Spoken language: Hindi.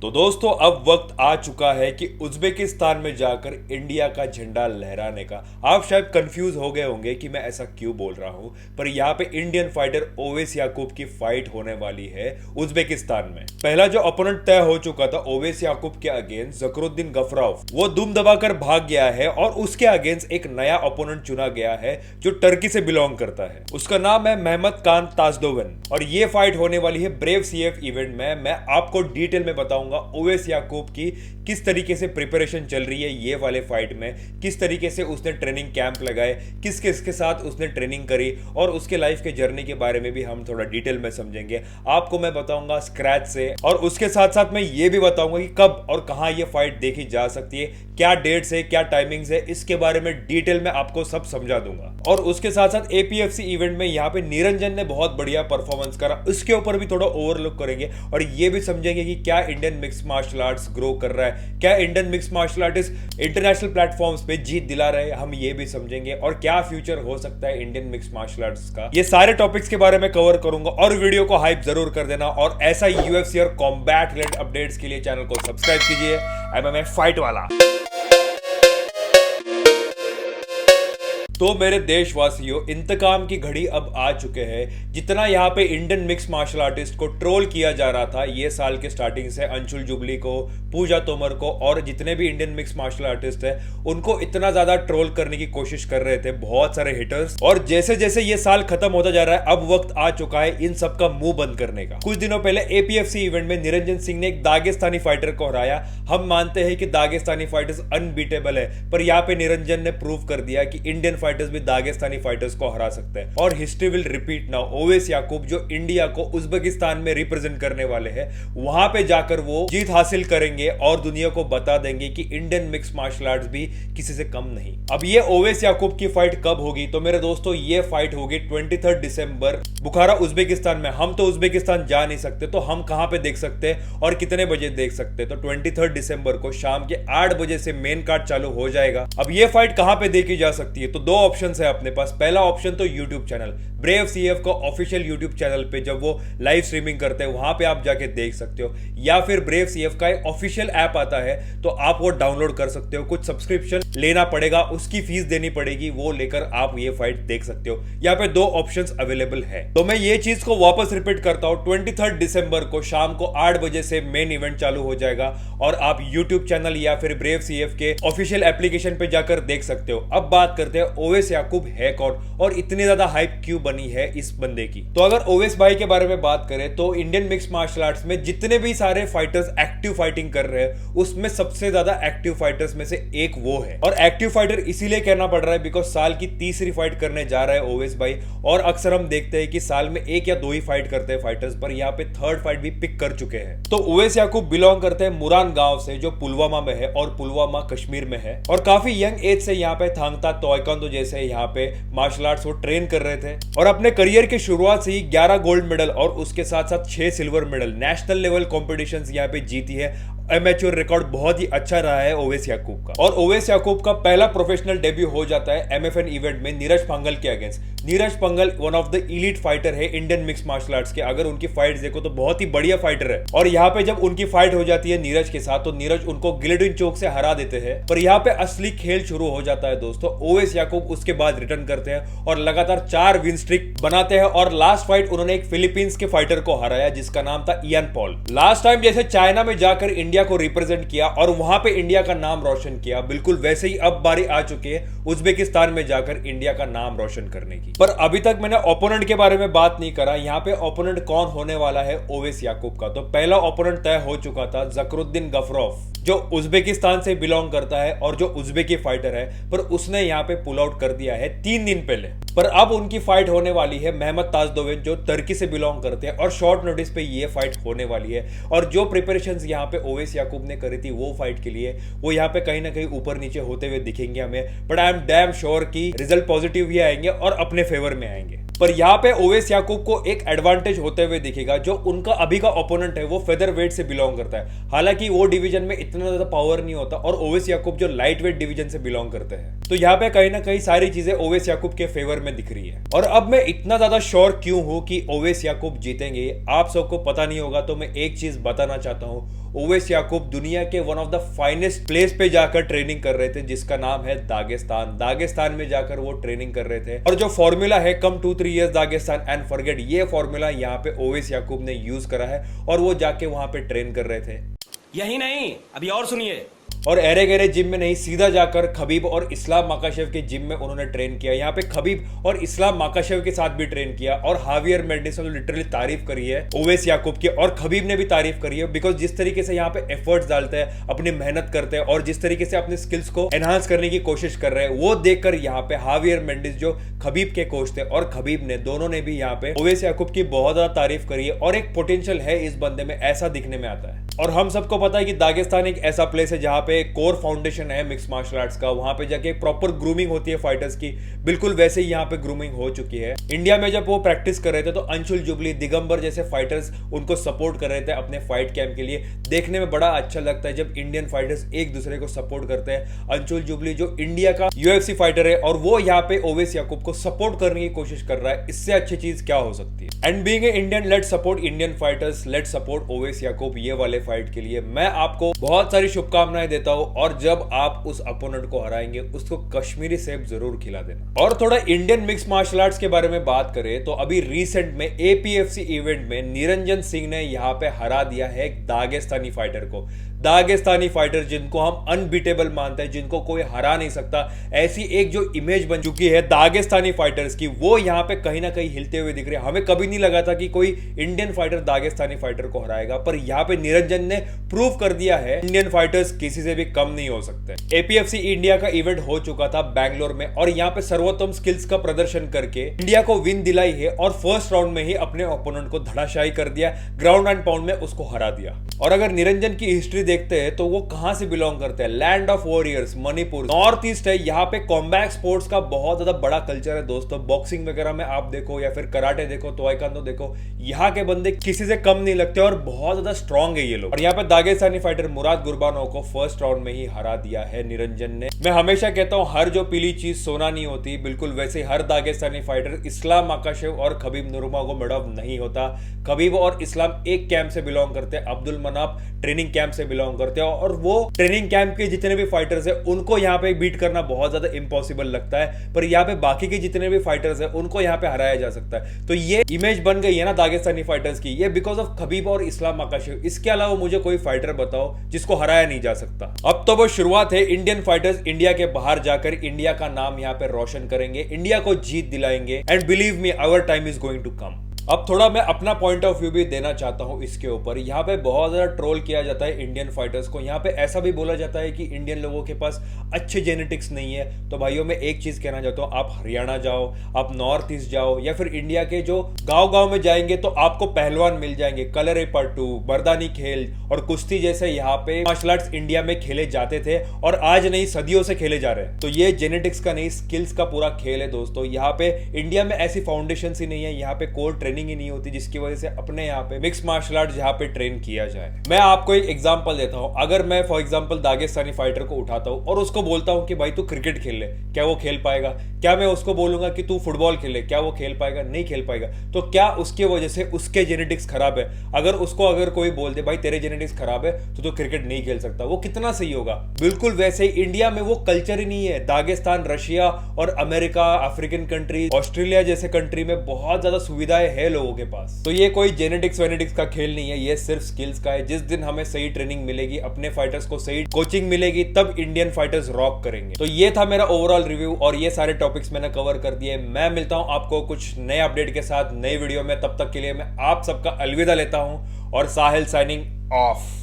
तो दोस्तों अब वक्त आ चुका है कि उज्बेकिस्तान में जाकर इंडिया का झंडा लहराने का। आप शायद कंफ्यूज हो गए होंगे कि मैं ऐसा क्यों बोल रहा हूं, पर यहाँ पे इंडियन फाइटर ओवैस याकूब की फाइट होने वाली है उज्बेकिस्तान में। पहला जो अपोनेंट तय हो चुका था ओवैस याकूब के अगेंस्ट जकरुद्दीन गफराव, वो दुम दबाकर भाग गया है और उसके अगेंस्ट एक नया अपोनेंट चुना गया है जो टर्की से बिलोंग करता है। उसका नाम है मेहमत खान ताजदोवन और ये फाइट होने वाली है ब्रेव सीएफ इवेंट में। मैं आपको डिटेल में बताऊंगा ओवैस याकूब की किस तरीके से प्रिपरेशन चल रही है ये वाले फाइट में, किस तरीके से उसने ट्रेनिंग कैंप लगाए, किस किसके साथ उसने ट्रेनिंग करी और उसके लाइफ के जर्नी के बारे में भी हम थोड़ा डिटेल में समझेंगे। आपको मैं बताऊंगा स्क्रैच से, और उसके साथ साथ मैं ये भी बताऊंगा कि कब और कहां ये फाइट देखी जा सकती है, क्या डेट्स है, क्या टाइमिंग्स है, इसके बारे में डिटेल में आपको सब समझा दूंगा। और उसके साथ साथ एपीएफसी इवेंट में यहाँ पे निरंजन ने बहुत बढ़िया परफॉर्मेंस करा, उसके ऊपर भी थोड़ा ओवरलुक करेंगे और ये भी समझेंगे कि क्या Indian mix martial arts grow कर रहा है, क्या Indian mix martial artist international platforms पे जीत दिला रहे हैं, हम ये भी समझेंगे। और क्या फ्यूचर हो सकता है इंडियन मिक्स मार्शल आर्ट्स का, ये सारे टॉपिक्स के बारे में कवर करूंगा। और वीडियो को हाइप जरूर कर देना और ऐसा यूएफसी और कॉम्बैट रिलेटेड अपडेट्स के लिए चैनल को सब्सक्राइब कीजिए। एमएमए फाइट वाला। तो मेरे देशवासियों, इंतकाम की घड़ी अब आ चुके हैं। जितना यहाँ पे इंडियन मिक्स मार्शल आर्टिस्ट को ट्रोल किया जा रहा था ये साल के स्टार्टिंग से, अंशुल जुबली को, पूजा तोमर को और जितने भी इंडियन मिक्स मार्शल आर्टिस्ट है उनको इतना ज्यादा ट्रोल करने की कोशिश कर रहे थे बहुत सारे हिटर्स। और जैसे जैसे ये साल खत्म होता जा रहा है अब वक्त आ चुका है इन सब का मुंह बंद करने का। कुछ दिनों पहले एपीएफसी इवेंट में निरंजन सिंह ने एक दागिस्तानी फाइटर को हराया। हम मानते हैं कि दागिस्तानी फाइटर्स अनबीटेबल है, पर यहाँ पे निरंजन ने प्रूव कर दिया कि इंडियन फाइटर्स भी दागिस्तानी फाइटर्स को हरा सकते हैं। और history will repeat now. Owais Yakub जो इंडिया को उज्बेकिस्तान में रिप्रेजेंट करने वाले हैं, वहां पे जाकर वो जीत हासिल करेंगे और दुनिया को बता देंगे कि इंडियन मिक्स मार्शल आर्ट्स भी किसी से कम नहीं। अब ये ओवैस याकूब की फाइट कब होगी? तो मेरे दोस्तों ये फाइट होगी 23 दिसंबर बुखारा उज्बेकिस्तान में। हम तो उज्बेकिस्तान जा नहीं सकते, तो हम कहां पे देख सकते हैं और कितने बजे देख सकते हैं? तो 23 दिसंबर को शाम के 8 बजे से मेन कार्ड चालू हो जाएगा। अब ये फाइट कहां पे देखी जा सकती है? तो दो ऑप्शन है अपने पास। पहला ऑप्शन तो YouTube चैनल, ब्रेव सीएफ का ऑफिशियल YouTube चैनल पे जब वो लाइव स्ट्रीमिंग करते हैं वहां पे आप जाके देख सकते हो, या फिर ब्रेव सीएफ का एक ऑफिशियल ऐप आता है तो आप वो डाउनलोड कर सकते हो। कुछ सब्सक्रिप्शन लेना पड़ेगा, उसकी फीस देनी पड़ेगी, वो लेकर आप ये फाइट देख सकते हो। यहाँ पे दो ऑप्शंस अवेलेबल है। तो मैं ये चीज को वापस रिपीट करता हूँ, 23 दिसंबर को शाम को 8 बजे से मेन इवेंट चालू हो जाएगा और आप YouTube चैनल या फिर ब्रेव सीएफ के ऑफिशियल एप्लीकेशन पे जाकर देख सकते हो। अब बात करते हैं ओवैस याकूब है कौन और इतनी ज्यादा हाइप क्यों बनी है इस बंदे की। तो अगर ओवैस भाई के बारे में बात करें तो इंडियन मिक्स मार्शल आर्ट्स में जितने भी सारे फाइटर्स एक्टिव फाइटिंग कर रहे हैं उसमें सबसे ज्यादा एक्टिव फाइटर्स में से एक वो है। और एक्टिव फाइटर इसीलिए कहना पड़ रहा है बिकॉज साल की तीसरी फाइट करने जा रहा है ओवैस भाई, और अक्सर हम देखते हैं कि साल में एक या दो ही फाइट करते हैं फाइटर्स, पर यहाँ पे थर्ड फाइट भी पिक कर चुके हैं। तो ओवैस याकूब बिलोंग करते हैं मुरान गांव से जो पुलवामा में है और पुलवामा कश्मीर में है, और काफी यंग एज से यहाँ पे थांगता ताइक्वांडो जैसे यहाँ पे मार्शल आर्ट्स वो ट्रेन कर रहे थे और अपने करियर की शुरुआत से ही 11 गोल्ड मेडल और उसके साथ साथ 6 silver medal national level competitions यहाँ पे जीती है। एमेच्योर रिकॉर्ड बहुत ही अच्छा रहा है ओवैस याकूब का। और ओवैस याकूब का पहला प्रोफेशनल डेब्यू हो जाता है एमएफएन इवेंट में नीरज पंघल के against. Neeraj Panghal one of the elite fighter है इंडियन मिक्स मार्शल आर्ट्स के। अगर उनकी फाइट देखो तो बहुत ही बढ़िया फाइटर है, और यहाँ पे जब उनकी फाइट हो जाती है नीरज के साथ तो नीरज उनको गिलेटिन चोक से हरा देते हैं। पर यहाँ पे असली खेल शुरू हो जाता है दोस्तों। ओवैस याकूब उसके बाद रिटर्न करते हैं और लगातार 4 विन स्ट्रिक बनाते हैं, और लास्ट फाइट उन्होंने एक फिलीपींस के फाइटर को हराया जिसका नाम था इयान पॉल। लास्ट टाइम जैसे चाइना में जाकर इंडिया को रिप्रेजेंट किया और वहां पे इंडिया का नाम रोशन किया, बिल्कुल वैसे ही अब बारी आ चुकी है उज्बेकिस्तान में जाकर इंडिया का नाम रोशन करने की। पर अभी तक मैंने ओपोनेंट के बारे में बात नहीं करा। यहाँ पे ओपोनेंट कौन होने वाला है ओवैस याकूब का? तो पहला ओपोनेंट तय हो चुका था जकरुद्दीन गफराव जो उज्बेकिस्तान से बिलोंग करता है और जो उज्बेकी फाइटर है, पर उसने यहाँ पे पुल आउट कर दिया है 3 दिन पहले। पर अब उनकी फाइट होने वाली है मेहमत ताजदोवन जो टर्की से बिलोंग करते हैं, और शॉर्ट नोटिस पे ये फाइट होने वाली है। और जो प्रिपरेशंस यहाँ पे ओवैस याकूब ने करी थी वो फाइट के लिए, वो यहाँ पे कहीं ना कहीं ऊपर नीचे होते हुए दिखेंगे हमें, but I am damn sure कि रिजल्ट पॉजिटिव ही आएंगे और अपने फेवर में आएंगे। पर यहाँ पे ओवैस याकूब को एक एडवांटेज होते हुए दिखेगा। जो उनका अभी का ओपोनेंट है वो फेदर वेट से बिलोंग करता है, हालांकि वो डिवीजन में इतना ज्यादा पावर नहीं होता, और ओवैस याकूब जो लाइट वेट डिवीजन से बिलोंग करते हैं। तो यहाँ पे कहीं ना कहीं सारी चीजें ओवैस याकूब के फेवर में दिख रही है। और अब मैं इतना ज्यादा श्योर क्यों हूं कि ओवैस याकूब जीतेंगे, आप सबको पता नहीं होगा तो मैं एक चीज बताना चाहता हूं। ओवैस याकूब दुनिया के one of the finest place पे जाकर ट्रेनिंग कर रहे थे, जिसका नाम है दागिस्तान। दागिस्तान में जाकर वो ट्रेनिंग कर रहे थे, और जो फॉर्मूला है कम 2-3 इयर्स दागिस्तान एंड फॉरगेट, ये फॉर्मूला यहाँ पे ओवैस याकूब ने यूज करा है और वो जाके वहां पे ट्रेन कर रहे थे। यही नहीं, अभी और सुनिए। और एरे गहरे जिम में नहीं, सीधा जाकर खबीब और इस्लाम माकाशेव के जिम में उन्होंने ट्रेन किया। यहाँ पे खबीब और इस्लाम माकाशेव के साथ भी ट्रेन किया, और हावियर मेंडिस ने लिटरली तारीफ करी है ओवैस याकूब की, और खबीब ने भी तारीफ करी है, बिकॉज जिस तरीके से यहाँ पे एफर्ट्स डालते हैं, अपनी मेहनत करते हैं और जिस तरीके से अपने स्किल्स को एनहांस करने की कोशिश कर रहे हैं, वो देखकर यहाँ पे हावियर मेंडिस जो खबीब के कोच थे और खबीब ने, दोनों ने भी यहाँ पे ओवैस याकूब की बहुत ज्यादा तारीफ करी है। और एक पोटेंशियल है इस बंदे में, ऐसा दिखने में आता है। और हम सबको पता है कि दागिस्तान एक ऐसा प्लेस है जहां पे कोर फाउंडेशन है मिक्स मार्शल आर्ट्स का, वहां पे जाके प्रॉपर ग्रूमिंग होती है फाइटर्स की, बिल्कुल वैसे ही यहाँ पे ग्रूमिंग हो चुकी है। इंडिया में जब वो प्रैक्टिस कर रहे थे तो अंशुल जुबली, दिगंबर जैसे फाइटर्स उनको सपोर्ट कर रहे थे अपने फाइट कैंप के लिए। देखने में बड़ा अच्छा लगता है जब इंडियन फाइटर्स एक दूसरे को सपोर्ट करते हैं। अंशुल जुबली जो इंडिया का UFC फाइटर है, और वो यहाँ पे ओवैस याकूब को सपोर्ट करने की कोशिश कर रहा है, इससे अच्छी चीज क्या हो सकती है। And being a Indian, let's support Indian fighters, let's support Owais Yakub ये वाले फाइट के लिए। मैं आपको बहुत सारी शुभकामनाएं देता हूं, और जब आप उस अपोनेंट को हराएंगे उसको कश्मीरी सेब जरूर खिला देना। और थोड़ा इंडियन मिक्स मार्शल आर्ट्स के बारे में बात करें तो अभी रिसेंट में APFC इवेंट में निरंजन सिंह ने यहां पे हरा दिया है एक दागिस्तानी फाइटर को। दागिस्तानी फाइटर जिनको हम अनबीटेबल मानते हैं, जिनको कोई हरा नहीं सकता, ऐसी एक जो इमेज बन चुकी है दागिस्तानी फाइटर्स की, वो यहाँ पे कहीं ना कहीं हिलते हुए दिख रहे हैं। हमें कभी नहीं लगा था कि कोई इंडियन फाइटर दागिस्तानी फाइटर को हराएगा, पर यहाँ पे निरंजन ने प्रूव कर दिया है इंडियन फाइटर्स किसी से भी कम नहीं हो सकते। APFC इंडिया का इवेंट हो चुका था बैंगलोर में, और यहाँ पे सर्वोत्तम स्किल्स का प्रदर्शन करके इंडिया को विन दिलाई है, और फर्स्ट राउंड में ही अपने ओपोनेंट को धड़ाशायी कर दिया, ग्राउंड एंड पाउंड में उसको हरा दिया। और अगर निरंजन की हिस्ट्री देखते हैं तो वो कहां से बिलोंग करते हैं, land of warriors, Manipur, north east है। यहाँ पे कॉम्बैट स्पोर्ट्स का बहुत ज्यादा बड़ा कल्चर है दोस्तों। बॉक्सिंग वगैरह में आप देखो, या फिर कराटे देखो, ताइक्वांडो देखो, यहाँ के बंदे किसी से कम नहीं लगते और बहुत ज्यादा स्ट्रॉन्ग है ये लोग। और यहाँ पे दागिस्तानी फाइटर मुराद गुरबानोव को फर्स्ट राउंड में ही हरा दिया है निरंजन ने। मैं हमेशा कहता हूँ हर जो पीली चीज सोना नहीं होती, बिल्कुल वैसे हर दागिस्तानी फाइटर इस्लाम माकाशेव और खबीब नूरमगोमedov नहीं होता। खबीब और इस्लाम एक कैंप से बिलोंग करते हैं, अब्दुल मनाफ ट्रेनिंग कैंप से बिलोंग करते हैं, और वो ट्रेनिंग कैंप के जितने भी फाइटर्स हैं उनको यहाँ पे बीट करना बहुत ज्यादा इंपॉसिबल लगता है, पर यहाँ पे बाकी के जितने भी फाइटर्स हैं उनको यहाँ पे हराया जा सकता है। तो ये इमेज बन गई है ना दागिस्तानी फाइटर्स की, ये बिकॉज ऑफ खबीब और इस्लाम माकाशेव। इसके अलावा मुझे कोई फाइटर बताओ जिसको हराया नहीं जा सकता। अब तो वो शुरुआत है, इंडियन फाइटर्स इंडिया के बाहर जाकर इंडिया का नाम यहाँ पे रोशन करेंगे, इंडिया को जीत दिलाएंगे, and believe me our time is going to come. अब थोड़ा मैं अपना पॉइंट ऑफ व्यू भी देना चाहता हूं इसके ऊपर। यहाँ पे बहुत ज्यादा ट्रोल किया जाता है इंडियन फाइटर्स को, यहाँ पे ऐसा भी बोला जाता है कि इंडियन लोगों के पास अच्छे जेनेटिक्स नहीं है। तो भाइयों मैं एक चीज कहना चाहता हूँ, आप हरियाणा जाओ, आप नॉर्थ ईस्ट जाओ, या फिर इंडिया के जो गांव में जाएंगे तो आपको पहलवान मिल जाएंगे। कलरीपयट्टू, मर्दानी खेल और कुश्ती जैसे यहाँ पे मार्शल आर्ट्स इंडिया में खेले जाते थे, और आज नहीं सदियों से खेले जा रहे हैं। तो ये जेनेटिक्स का नहीं, स्किल्स का पूरा खेल है दोस्तों। यहाँ पे इंडिया में ऐसी फाउंडेशन ही नहीं है, यहाँ पे कोर ट्रेनिंग ही नहीं होती, जिसकी वजह से अपने यहाँ पे मिक्स मार्शल आर्ट जहाँ पे ट्रेन किया जाए। मैं आपको एक एग्जांपल देता हूँ। अगर मैं फॉर एग्जांपल दागिस्तानी फाइटर को उठाता हूँ और उसको बोलता हूँ कि भाई तू क्रिकेट खेल ले, क्या वो खेल पाएगा? क्या मैं उसको बोलूंगा कि तू फुटबॉल खेल ले, क्या वो खेल पाएगा? नहीं खेल पाएगा। तो क्या उसकी वजह से उसके जेनेटिक्स खराब है? अगर कोई बोल दे भाई तेरे जेनेटिक्स खराब है तो तू क्रिकेट नहीं खेल सकता, वो कितना सही होगा? बिल्कुल वैसे ही इंडिया में वो कल्चर ही नहीं है। दागिस्तान, रशिया और अमेरिका, अफ्रीकन कंट्री, ऑस्ट्रेलिया जैसे कंट्री में बहुत ज्यादा सुविधाएं है लोगों के पास। तो ये कोई जेनेटिक्स वेनेटिक्स का खेल नहीं है, ये सिर्फ स्किल्स का है। जिस दिन हमें सही ट्रेनिंग मिलेगी, अपने फाइटर्स को सही कोचिंग मिलेगी, तब इंडियन फाइटर्स रॉक करेंगे। तो ये था मेरा ओवरऑल रिव्यू, और ये सारे टॉपिक्स मैंने कवर कर दिए। मैं मिलता हूं आपको कुछ नए अपडेट के साथ नई वीडियो में। तब तक के लिए मैं आप सबका अलविदा लेता हूं, और साहिल साइनिंग ऑफ।